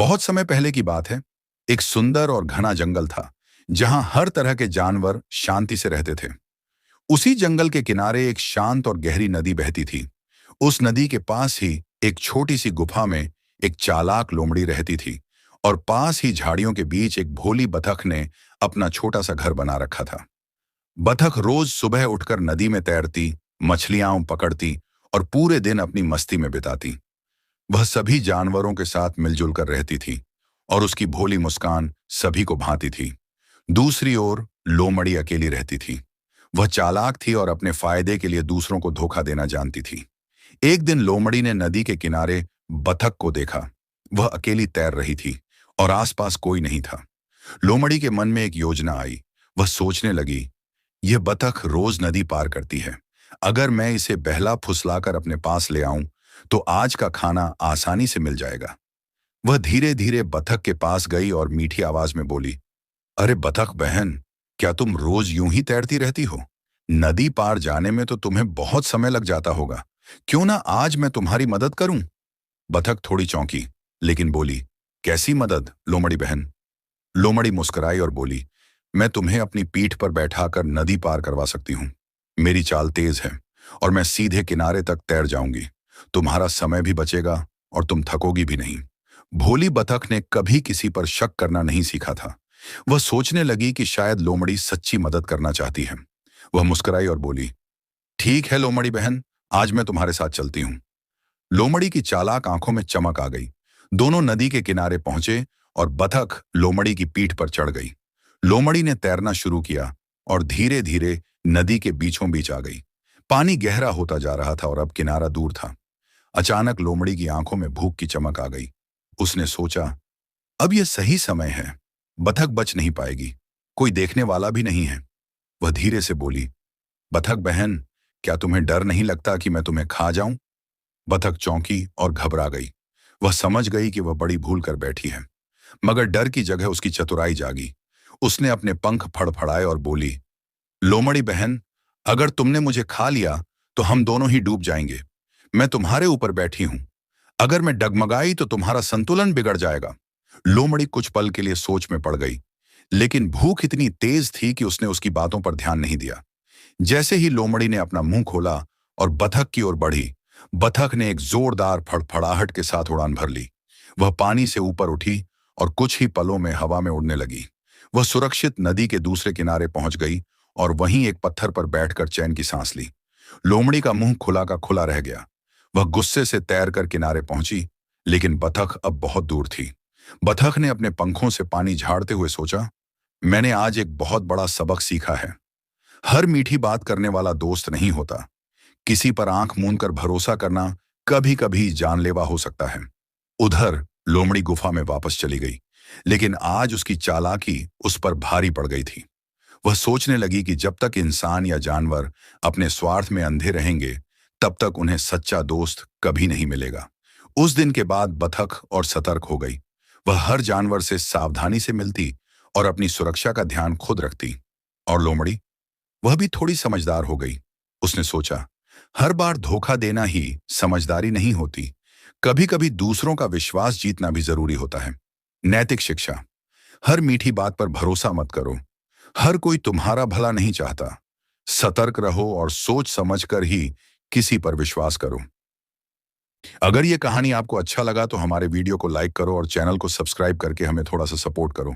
बहुत समय पहले की बात है। एक सुंदर और घना जंगल था, जहां हर तरह के जानवर शांति से रहते थे। उसी जंगल के किनारे एक शांत और गहरी नदी बहती थी। उस नदी के पास ही एक छोटी सी गुफा में एक चालाक लोमड़ी रहती थी, और पास ही झाड़ियों के बीच एक भोली बतख ने अपना छोटा सा घर बना रखा था। बतख रोज सुबह उठकर नदी में तैरती, मछलियां पकड़ती और पूरे दिन अपनी मस्ती में बिताती। वह सभी जानवरों के साथ मिलजुल कर रहती थी, और उसकी भोली मुस्कान सभी को भाती थी। दूसरी ओर लोमड़ी अकेली रहती थी। वह चालाक थी और अपने फायदे के लिए दूसरों को धोखा देना जानती थी। एक दिन लोमड़ी ने नदी के किनारे बतख को देखा। वह अकेली तैर रही थी और आसपास कोई नहीं था। लोमड़ी के मन में एक योजना आई। वह सोचने लगी, यह बतख रोज नदी पार करती है। अगर मैं इसे बहला फुसलाकर अपने पास ले आऊं तो आज का खाना आसानी से मिल जाएगा। वह धीरे धीरे बतख के पास गई और मीठी आवाज में बोली, अरे बतख बहन, क्या तुम रोज यूं ही तैरती रहती हो? नदी पार जाने में तो तुम्हें बहुत समय लग जाता होगा। क्यों ना आज मैं तुम्हारी मदद करूं? बतख थोड़ी चौंकी, लेकिन बोली, कैसी मदद लोमड़ी बहन? लोमड़ी मुस्कुराई और बोली, मैं तुम्हें अपनी पीठ पर बैठाकर नदी पार करवा सकती हूँ। मेरी चाल तेज है और मैं सीधे किनारे तक तैर जाऊंगी। तुम्हारा समय भी बचेगा और तुम थकोगी भी नहीं। भोली बतख ने कभी किसी पर शक करना नहीं सीखा था। वह सोचने लगी कि शायद लोमड़ी सच्ची मदद करना चाहती है। वह मुस्कुराई और बोली, ठीक है लोमड़ी बहन, आज मैं तुम्हारे साथ चलती हूँ। लोमड़ी की चालाक आंखों में चमक आ गई। दोनों नदी के किनारे पहुंचे और बतख लोमड़ी की पीठ पर चढ़ गई। लोमड़ी ने तैरना शुरू किया और धीरे धीरे नदी के बीचों बीच आ गई। पानी गहरा होता जा रहा था और अब किनारा दूर था। अचानक लोमड़ी की आंखों में भूख की चमक आ गई। उसने सोचा, अब यह सही समय है। बतख बच नहीं पाएगी, कोई देखने वाला भी नहीं है। वह धीरे से बोली, बतख बहन, क्या तुम्हें डर नहीं लगता कि मैं तुम्हें खा जाऊं? बतख चौंकी और घबरा गई। वह समझ गई कि वह बड़ी भूल कर बैठी है, मगर डर की जगह उसकी चतुराई जागी। उसने अपने पंख फड़फड़ाए और बोली, लोमड़ी बहन, अगर तुमने मुझे खा लिया तो हम दोनों ही डूब जाएंगे। मैं तुम्हारे ऊपर बैठी हूं। अगर मैं डगमगाई तो तुम्हारा संतुलन बिगड़ जाएगा। लोमड़ी कुछ पल के लिए सोच में पड़ गई, लेकिन भूख इतनी तेज थी कि उसने उसकी बातों पर ध्यान नहीं दिया। जैसे ही लोमड़ी ने अपना मुंह खोला और बतख की ओर बढ़ी, बतख ने एक जोरदार फड़फड़ाहट के साथ उड़ान भर ली। वह पानी से ऊपर उठी और कुछ ही पलों में हवा में उड़ने लगी। वह सुरक्षित नदी के दूसरे किनारे पहुंच गई और वहीं एक पत्थर पर बैठकर चैन की सांस ली। लोमड़ी का मुंह खुला का खुला रह गया। वह गुस्से से तैरकर किनारे पहुंची, लेकिन बतख अब बहुत दूर थी। बतख ने अपने पंखों से पानी झाड़ते हुए सोचा, मैंने आज एक बहुत बड़ा सबक सीखा है। हर मीठी बात करने वाला दोस्त नहीं होता। किसी पर आंख मूंद कर भरोसा करना कभी कभी जानलेवा हो सकता है। उधर लोमड़ी गुफा में वापस चली गई, लेकिन आज उसकी चालाकी उस पर भारी पड़ गई थी। वह सोचने लगी कि जब तक इंसान या जानवर अपने स्वार्थ में अंधे रहेंगे, तब तक उन्हें सच्चा दोस्त कभी नहीं मिलेगा। उस दिन के बाद बतख और सतर्क हो गई। वह हर जानवर से सावधानी से मिलती और अपनी सुरक्षा का ध्यान खुद रखती। और लोमड़ी, वह भी थोड़ी समझदार हो गई। उसने सोचा, हर बार धोखा देना ही समझदारी नहीं होती। कभी कभी दूसरों का विश्वास जीतना भी जरूरी होता है। नैतिक शिक्षा, हर मीठी बात पर भरोसा मत करो। हर कोई तुम्हारा भला नहीं चाहता। सतर्क रहो और सोच समझकर ही किसी पर विश्वास करो। अगर ये कहानी आपको अच्छा लगा तो हमारे वीडियो को लाइक करो और चैनल को सब्सक्राइब करके हमें थोड़ा सा सपोर्ट करो।